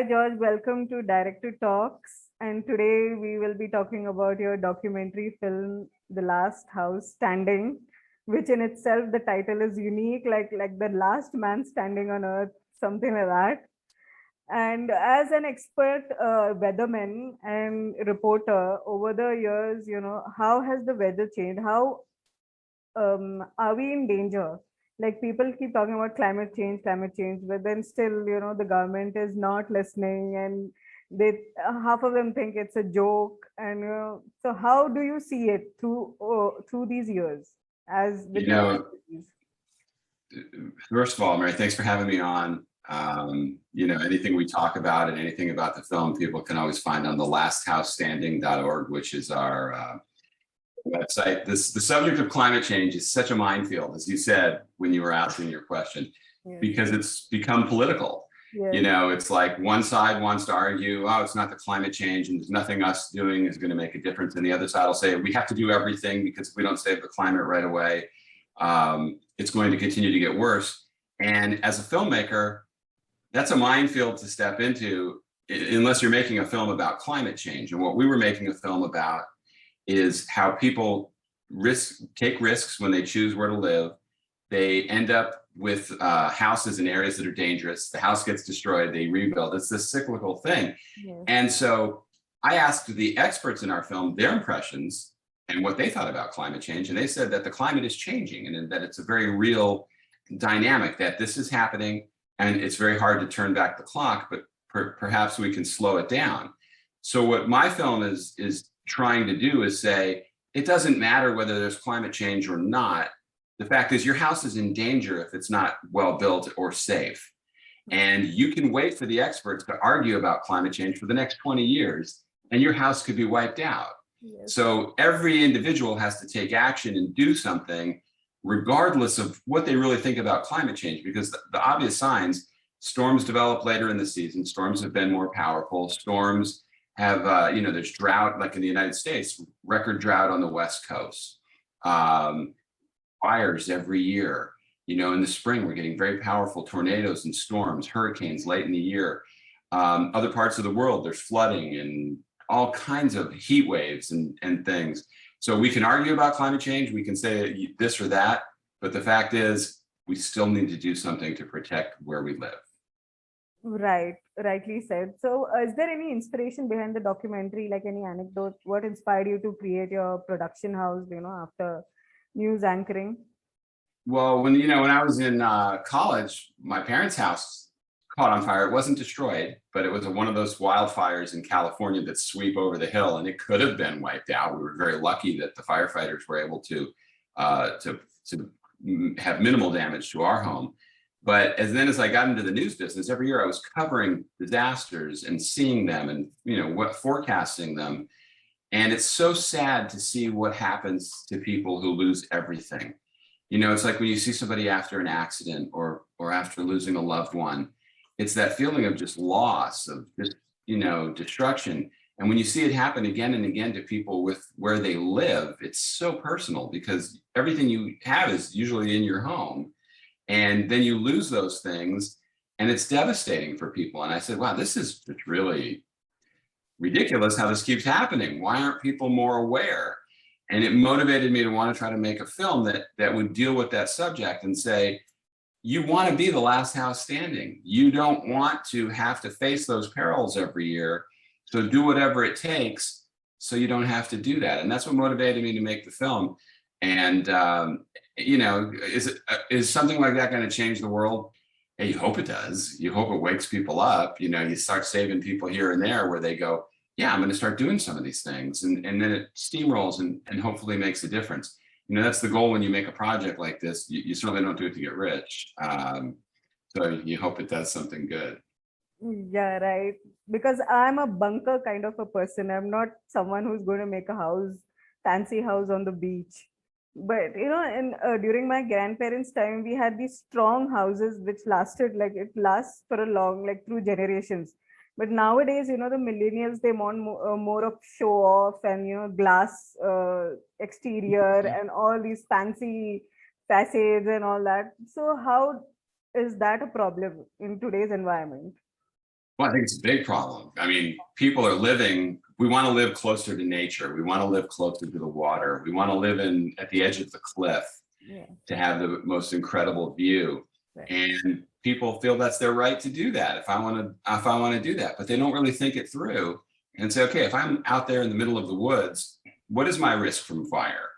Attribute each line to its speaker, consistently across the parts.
Speaker 1: Hi, George. Welcome to Director Talks. And today we will be talking about your documentary film, The Last House Standing, which in itself, the title is unique, like the last man standing on earth, something like that. And as an expert weatherman and reporter over the years, how has the weather changed? How are we in danger? Like people keep talking about climate change, but then still, the government is not listening, and they half of them think it's a joke. And so how do you see it through these years as with
Speaker 2: You
Speaker 1: your
Speaker 2: know,
Speaker 1: expertise?
Speaker 2: First of all, Mary, thanks for having me on. Anything we talk about and anything about the film, people can always find on thelasthousestanding.org, which is our website. The subject of climate change is such a minefield, as you said when you were asking your question,
Speaker 1: Yes.
Speaker 2: because it's become political.
Speaker 1: Yes.
Speaker 2: It's like one side wants to argue, oh, it's not the climate change and there's nothing us doing is going to make a difference. And the other side will say, we have to do everything because if we don't save the climate right away, it's going to continue to get worse. And as a filmmaker, that's a minefield to step into unless you're making a film about climate change. And what we were making a film about is how people take risks when they choose where to live. They end up with houses in areas that are dangerous. The house gets destroyed, they rebuild. It's this cyclical thing.
Speaker 1: Yes.
Speaker 2: And so I asked the experts in our film their impressions and what they thought about climate change. And they said that the climate is changing and that it's a very real dynamic, that this is happening and it's very hard to turn back the clock, but perhaps we can slow it down. So what my film is trying to do is say, it doesn't matter whether there's climate change or not. The fact is your house is in danger if it's not well built or safe. And you can wait for the experts to argue about climate change for the next 20 years, and your house could be wiped out.
Speaker 1: Yes.
Speaker 2: So every individual has to take action and do something, regardless of what they really think about climate change, because the obvious signs, storms develop later in the season, storms have been more powerful, storms have, there's drought, like in the United States, record drought on the West Coast, fires every year. In the spring, we're getting very powerful tornadoes and storms, hurricanes late in the year. Other parts of the world, there's flooding and all kinds of heat waves and things. So we can argue about climate change, we can say this or that, but the fact is we still need to do something to protect where we live.
Speaker 1: Right, rightly said. So, is there any inspiration behind the documentary, like any anecdote? What inspired you to create your production house, after news anchoring?
Speaker 2: Well, when I was in college, my parents' house caught on fire. It wasn't destroyed, but it was one of those wildfires in California that sweep over the hill, and it could have been wiped out. We were very lucky that the firefighters were able to have minimal damage to our home. But as I got into the news business, every year I was covering disasters and seeing them and forecasting them. And it's so sad to see what happens to people who lose everything. It's like when you see somebody after an accident or after losing a loved one, it's that feeling of just loss, of just, destruction. And when you see it happen again and again to people with where they live, it's so personal because everything you have is usually in your home. And then you lose those things and it's devastating for people. And I said, wow, this is just really ridiculous how this keeps happening. Why aren't people more aware? And it motivated me to want to try to make a film that would deal with that subject and say, you want to be the last house standing. You don't want to have to face those perils every year. So do whatever it takes so you don't have to do that. And that's what motivated me to make the film. And, is something like that going to change the world? Yeah, you hope it does. You hope it wakes people up. You start saving people here and there where they go, yeah, I'm going to start doing some of these things. And then it steamrolls and hopefully makes a difference. That's the goal when you make a project like this. You certainly don't do it to get rich. So you hope it does something good.
Speaker 1: Yeah, right. Because I'm a bunker kind of a person. I'm not someone who's going to make a house, fancy house on the beach. But during my grandparents' time, we had these strong houses which lasted, like it lasts for a long, like through generations. But nowadays, the millennials, they want more of show off and glass exterior and all these fancy facades and all that. So how is that a problem in today's environment?
Speaker 2: Well, I think it's a big problem. I mean, people are living, we want to live closer to nature. We want to live closer to the water. We want to live at the edge of the cliff
Speaker 1: Yeah.
Speaker 2: to have the most incredible view.
Speaker 1: Right.
Speaker 2: And people feel that's their right to do that if I want to do that, but they don't really think it through and say, okay, if I'm out there in the middle of the woods, what is my risk from fire?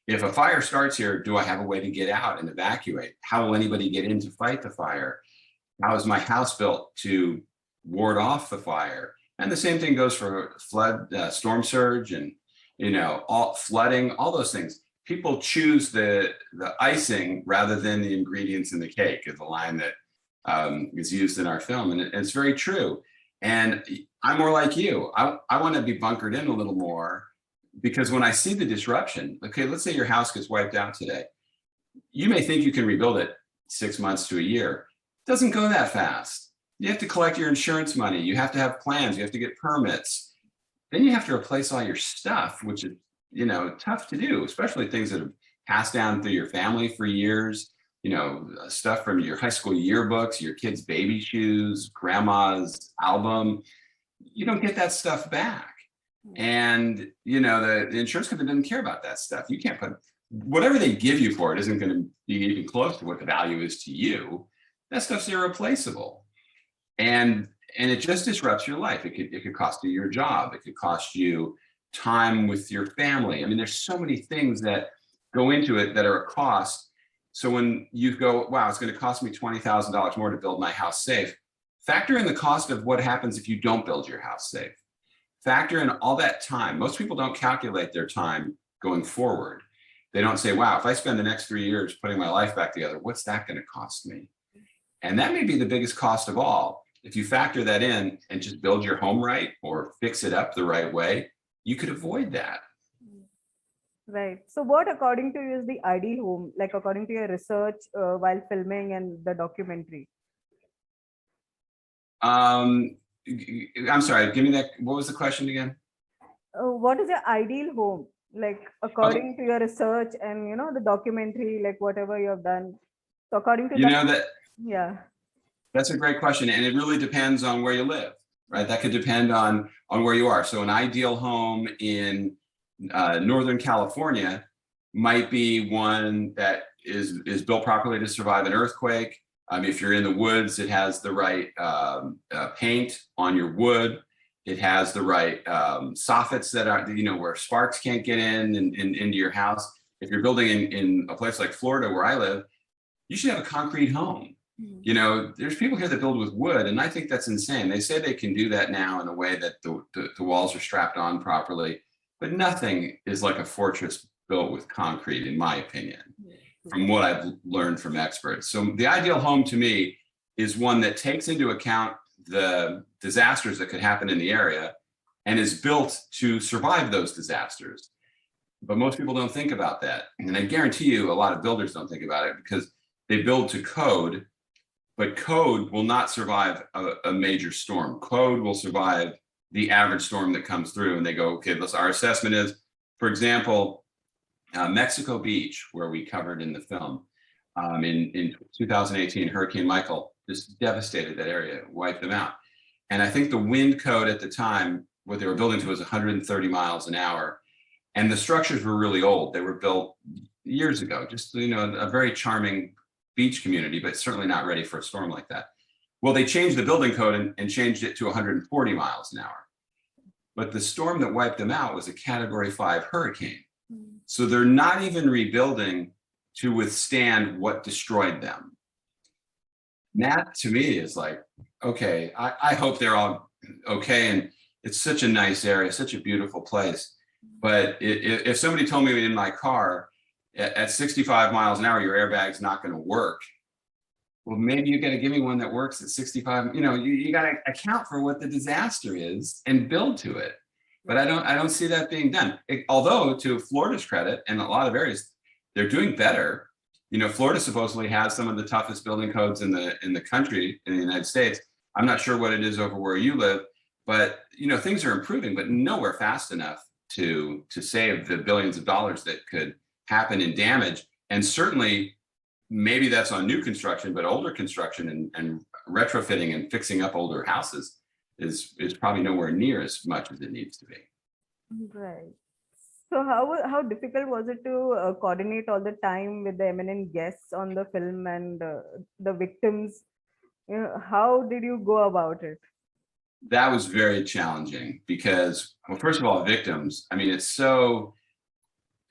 Speaker 2: If a fire starts here, do I have a way to get out and evacuate? How will anybody get in to fight the fire? How is my house built to ward off the fire? And the same thing goes for flood, storm surge, and all flooding, all those things. People choose the icing rather than the ingredients in the cake, is a line that is used in our film, and it's very true. And I'm more like you. I want to be bunkered in a little more, because when I see the disruption, okay, let's say your house gets wiped out today. You may think you can rebuild it 6 months to a year. It doesn't go that fast. You have to collect your insurance money. You have to have plans. You have to get permits. Then you have to replace all your stuff, which is, tough to do, especially things that have passed down through your family for years. Stuff from your high school yearbooks, your kids' baby shoes, grandma's album. You don't get that stuff back. And, the insurance company doesn't care about that stuff. You can't put whatever they give you for it isn't going to be even close to what the value is to you. That stuff's irreplaceable. And it just disrupts your life. It could cost you your job. It could cost you time with your family. I mean, there's so many things that go into it that are a cost. So when you go, wow, it's going to cost me $20,000 more to build my house safe, factor in the cost of what happens if you don't build your house safe. Factor in all that time. Most people don't calculate their time going forward. They don't say, wow, if I spend the next 3 years putting my life back together, what's that going to cost me? And that may be the biggest cost of all. If you factor that in and just build your home right or fix it up the right way, you could avoid that.
Speaker 1: Right. So what, according to you, is the ideal home, like according to your research while filming and the documentary?
Speaker 2: I'm sorry, give me that. What was the question again?
Speaker 1: What is your ideal home, like according to your research and, the documentary, like whatever you have done? So according to that, yeah.
Speaker 2: That's a great question. And it really depends on where you live, right? That could depend on where you are. So an ideal home in Northern California might be one that is built properly to survive an earthquake. If you're in the woods, it has the right paint on your wood. It has the right soffits that are, where sparks can't get in and into your house. If you're building in a place like Florida, where I live, you should have a concrete home. There's people here that build with wood, and I think that's insane. They say they can do that now in a way that the walls are strapped on properly, but nothing is like a fortress built with concrete, in my opinion, from what I've learned from experts. So the ideal home to me is one that takes into account the disasters that could happen in the area and is built to survive those disasters. But most people don't think about that. And I guarantee you a lot of builders don't think about it because they build to code. But code will not survive a major storm. Code will survive the average storm that comes through, and they go, okay, our assessment is, for example, Mexico Beach, where we covered in the film, in 2018, Hurricane Michael just devastated that area, wiped them out. And I think the wind code at the time, what they were building to was 130 miles an hour. And the structures were really old. They were built years ago, just, a very charming beach community, but certainly not ready for a storm like that. Well, they changed the building code and changed it to 140 miles an hour. But the storm that wiped them out was a Category 5 hurricane. So they're not even rebuilding to withstand what destroyed them. And that to me is like, okay, I hope they're all okay. And it's such a nice area, such a beautiful place. But if somebody told me in my car, at 65 miles an hour, your airbag's not going to work. Well, maybe you got to give me one that works at 65. You got to account for what the disaster is and build to it. But I don't see that being done. Although, to Florida's credit, and a lot of areas, they're doing better. Florida supposedly has some of the toughest building codes in the country, in the United States. I'm not sure what it is over where you live, but things are improving, but nowhere fast enough to save the billions of dollars that could happen in damage. And certainly maybe that's on new construction, but older construction and retrofitting and fixing up older houses, is probably nowhere near as much as it needs to be.
Speaker 1: Right. So how difficult was it to coordinate all the time with the eminent guests on the film and the victims? How did you go about it?
Speaker 2: That was very challenging because, well, first of all, victims, I mean, it's so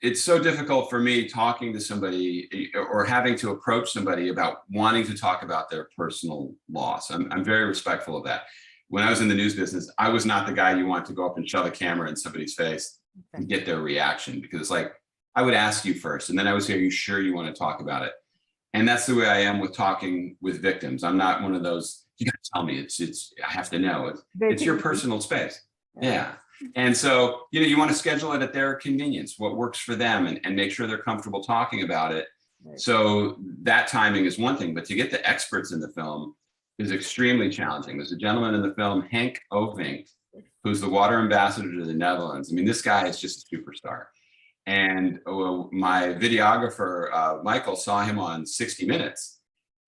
Speaker 2: difficult for me talking to somebody or having to approach somebody about wanting to talk about their personal loss. I'm very respectful of that. When I was in the news business, I was not the guy you want to go up and shove a camera in somebody's face and get their reaction, because it's like, I would ask you first, and then I would say, are you sure you want to talk about it? And that's the way I am with talking with victims. I'm not one of those, you gotta tell me, I have to know. It's your personal space. Yeah. And so, you want to schedule it at their convenience, what works for them, and make sure they're comfortable talking about it.
Speaker 1: Right.
Speaker 2: So that timing is one thing, but to get the experts in the film is extremely challenging. There's a gentleman in the film, Henk Ovink, who's the water ambassador to the Netherlands. I mean, this guy is just a superstar. And my videographer, Michael, saw him on 60 Minutes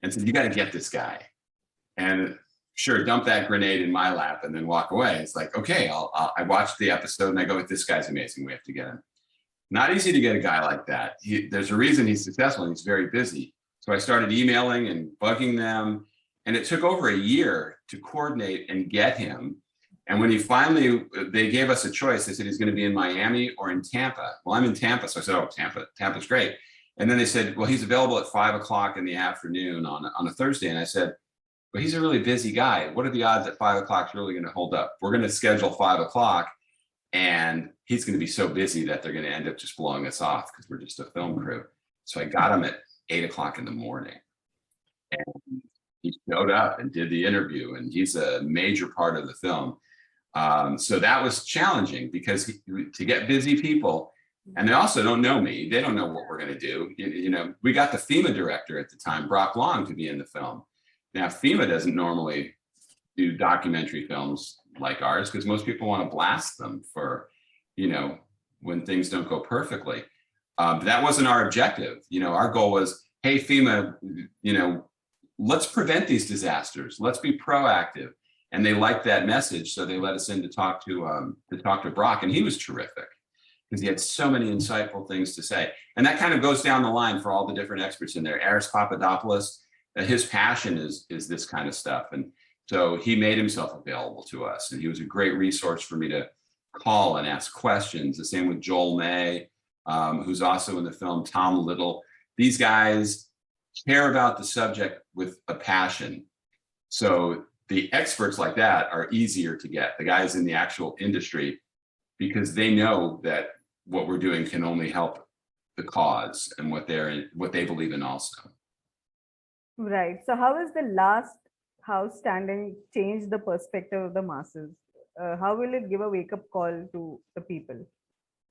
Speaker 2: and said, you got to get this guy. And sure, dump that grenade in my lap and then walk away. It's like, okay, I watched the episode and I go, this guy's amazing. We have to get him. Not easy to get a guy like that. There's a reason he's successful and he's very busy. So I started emailing and bugging them. And it took over a year to coordinate and get him. And when they gave us a choice. They said he's going to be in Miami or in Tampa. Well, I'm in Tampa. So I said, oh, Tampa's great. And then they said, well, he's available at 5 o'clock in the afternoon on a Thursday. And I said, but he's a really busy guy. What are the odds that 5 o'clock is really going to hold up? We're going to schedule 5 o'clock and he's going to be so busy that they're going to end up just blowing us off because we're just a film crew. So I got him at 8 o'clock in the morning and he showed up and did the interview, and he's a major part of the film. So that was challenging because to get busy people, and they also don't know me. They don't know what we're going to do. We got the FEMA director at the time, Brock Long, to be in the film. Now, FEMA doesn't normally do documentary films like ours because most people want to blast them for, when things don't go perfectly. But that wasn't our objective. Our goal was, hey, FEMA, let's prevent these disasters. Let's be proactive. And they liked that message, so they let us in to talk to Brock, and he was terrific because he had so many insightful things to say. And that kind of goes down the line for all the different experts in there. Aris Papadopoulos, his passion is this kind of stuff, and so he made himself available to us, and he was a great resource for me to call and ask questions. The same with Joel May, who's also in the film, Tom Little. These guys care about the subject with a passion. So the experts like that are easier to get, the guys in the actual industry, because they know that what we're doing can only help the cause and what they believe in also.
Speaker 1: Right. So how has the last house standing changed the perspective of the masses? How will it give a wake-up call to the people?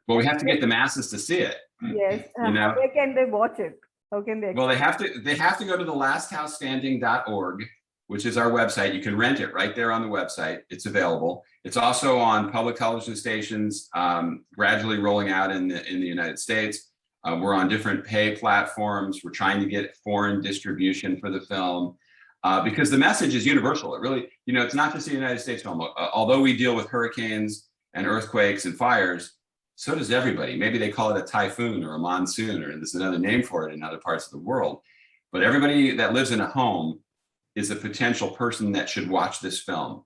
Speaker 2: Well, we have to get the masses to see it.
Speaker 1: Yes. Where can they watch it? How can they?
Speaker 2: Well, they have to go to the lasthousestanding.org, which is our website. You can rent it right there on the website. It's available. It's also on public television stations, gradually rolling out in the United States. We're on different pay platforms. We're trying to get foreign distribution for the film because the message is universal. It really, it's not just a United States film. Although we deal with hurricanes and earthquakes and fires, so does everybody. Maybe they call it a typhoon or a monsoon, or there's another name for it in other parts of the world. But everybody that lives in a home is a potential person that should watch this film.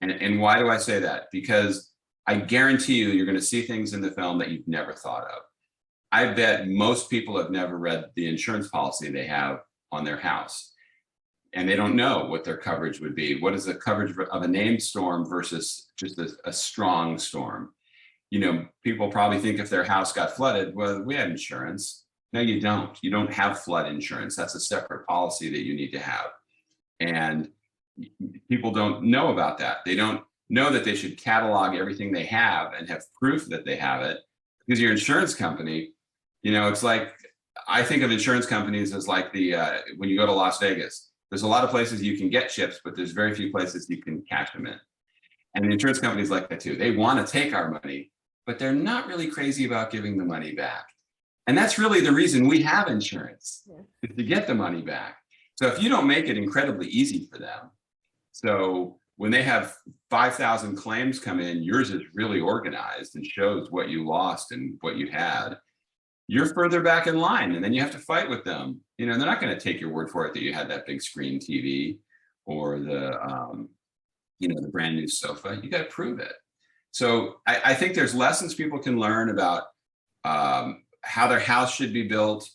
Speaker 2: And why do I say that? Because I guarantee you're going to see things in the film that you've never thought of. I bet most people have never read the insurance policy they have on their house. And they don't know what their coverage would be. What is the coverage of a named storm versus just a strong storm? People probably think if their house got flooded, well, we have insurance. No, you don't. You don't have flood insurance. That's a separate policy that you need to have. And people don't know about that. They don't know that they should catalog everything they have and have proof that they have it, because your insurance company, it's like, I think of insurance companies as like when you go to Las Vegas, there's a lot of places you can get chips, but there's very few places you can cash them in. And the insurance companies like that too. They want to take our money, but they're not really crazy about giving the money back. And that's really the reason we have insurance, is to get the money back. So if you don't make it incredibly easy for them, so when they have 5,000 claims come in, yours is really organized and shows what you lost and what you had. You're further back in line, and then you have to fight with them. They're not going to take your word for it that you had that big screen TV or the brand new sofa. You got to prove it. So I think there's lessons people can learn about how their house should be built,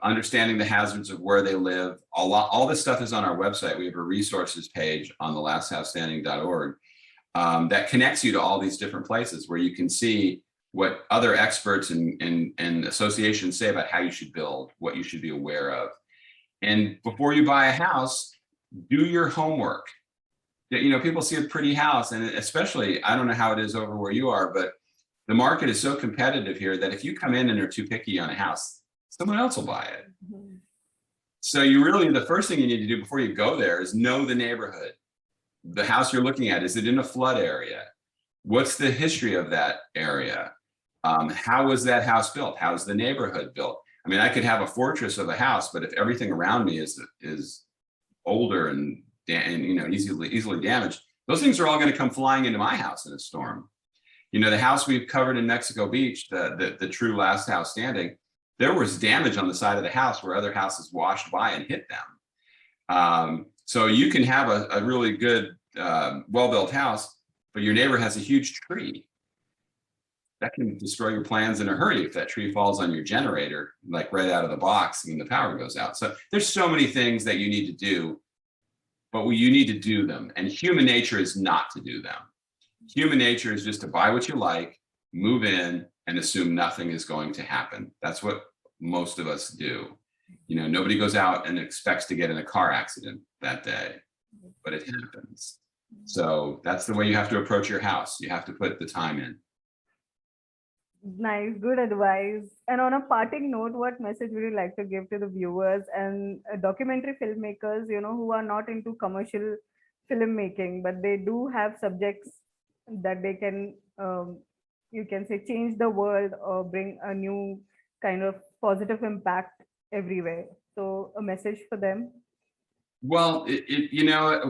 Speaker 2: understanding the hazards of where they live. All this stuff is on our website. We have a resources page on the lasthousestanding.org that connects you to all these different places where you can see what other experts and associations say about how you should build, what you should be aware of. And before you buy a house, do your homework. People see a pretty house, and especially, I don't know how it is over where you are, but the market is so competitive here that if you come in and are too picky on a house, someone else will buy it. Mm-hmm. So the first thing you need to do before you go there is know the neighborhood. The house you're looking at, is it in a flood area? What's the history of that area? How was that house built? How's the neighborhood built? I mean, I could have a fortress of a house, but if everything around me is older and easily damaged, those things are all going to come flying into my house in a storm. The house we've covered in Mexico Beach, the true last house standing, there was damage on the side of the house where other houses washed by and hit them. So you can have a really good, well-built house, but your neighbor has a huge tree. That can destroy your plans in a hurry if that tree falls on your generator, like right out of the box when the power goes out. So there's so many things that you need to do, but you need to do them. And human nature is not to do them. Human nature is just to buy what you like, move in, and assume nothing is going to happen. That's what most of us do. Nobody goes out and expects to get in a car accident that day, but it happens. So that's the way you have to approach your house. You have to put the time in.
Speaker 1: Nice, good advice. And on a parting note, what message would you like to give to the viewers and documentary filmmakers, who are not into commercial filmmaking, but they do have subjects that they can, you can say, change the world or bring a new kind of positive impact everywhere. So a message for them.
Speaker 2: Well,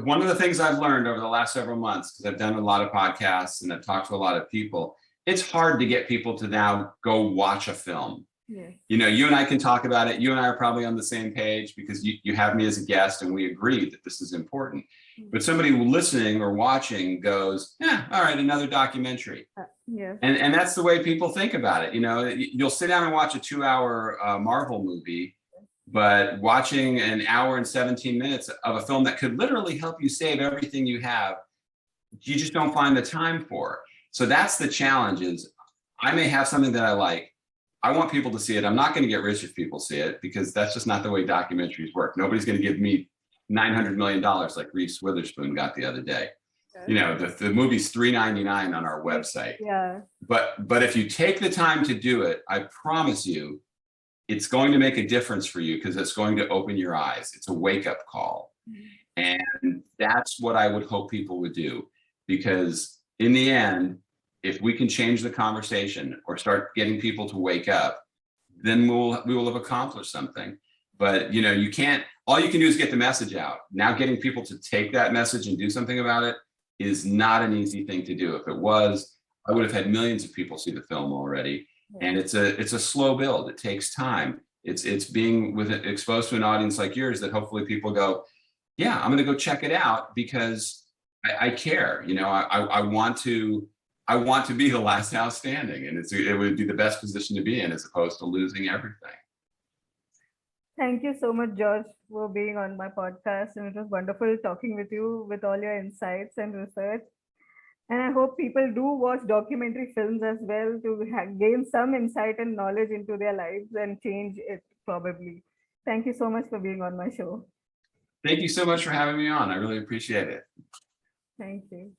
Speaker 2: one of the things I've learned over the last several months, because I've done a lot of podcasts and I've talked to a lot of people, it's hard to get people to now go watch a film. Yes. You and I can talk about it. You and I are probably on the same page because you have me as a guest and we agree that this is important. Mm-hmm. But somebody listening or watching goes, all right, another documentary. Yes. And that's the way people think about it. You'll sit down and watch a 2-hour Marvel movie, but watching an hour and 17 minutes of a film that could literally help you save everything you have, you just don't find the time for. So that's the challenge. Is I may have something that I like. I want people to see it. I'm not going to get rich if people see it, because that's just not the way documentaries work. Nobody's going to give me $900 million like Reese Witherspoon got the other day. Okay. The movie's $3.99 on our website. Yeah. But if you take the time to do it, I promise you, it's going to make a difference for you, because it's going to open your eyes. It's a wake-up call. Mm-hmm. And that's what I would hope people would do, because in the end, if we can change the conversation or start getting people to wake up, then we will have accomplished something. But you can't, all you can do is get the message out. Now getting people to take that message and do something about it is not an easy thing to do. If it was, I would have had millions of people see the film already. And it's a slow build. It takes time. It's being exposed to an audience like yours that hopefully people go, yeah, I'm going to go check it out because I care. I want to be the last house standing, and it would be the best position to be in, as opposed to losing everything.
Speaker 1: Thank you so much, George, for being on my podcast. And it was wonderful talking with you with all your insights and research. And I hope people do watch documentary films as well to gain some insight and knowledge into their lives and change it probably. Thank you so much for being on my show.
Speaker 2: Thank you so much for having me on. I really appreciate it.
Speaker 1: Thank you.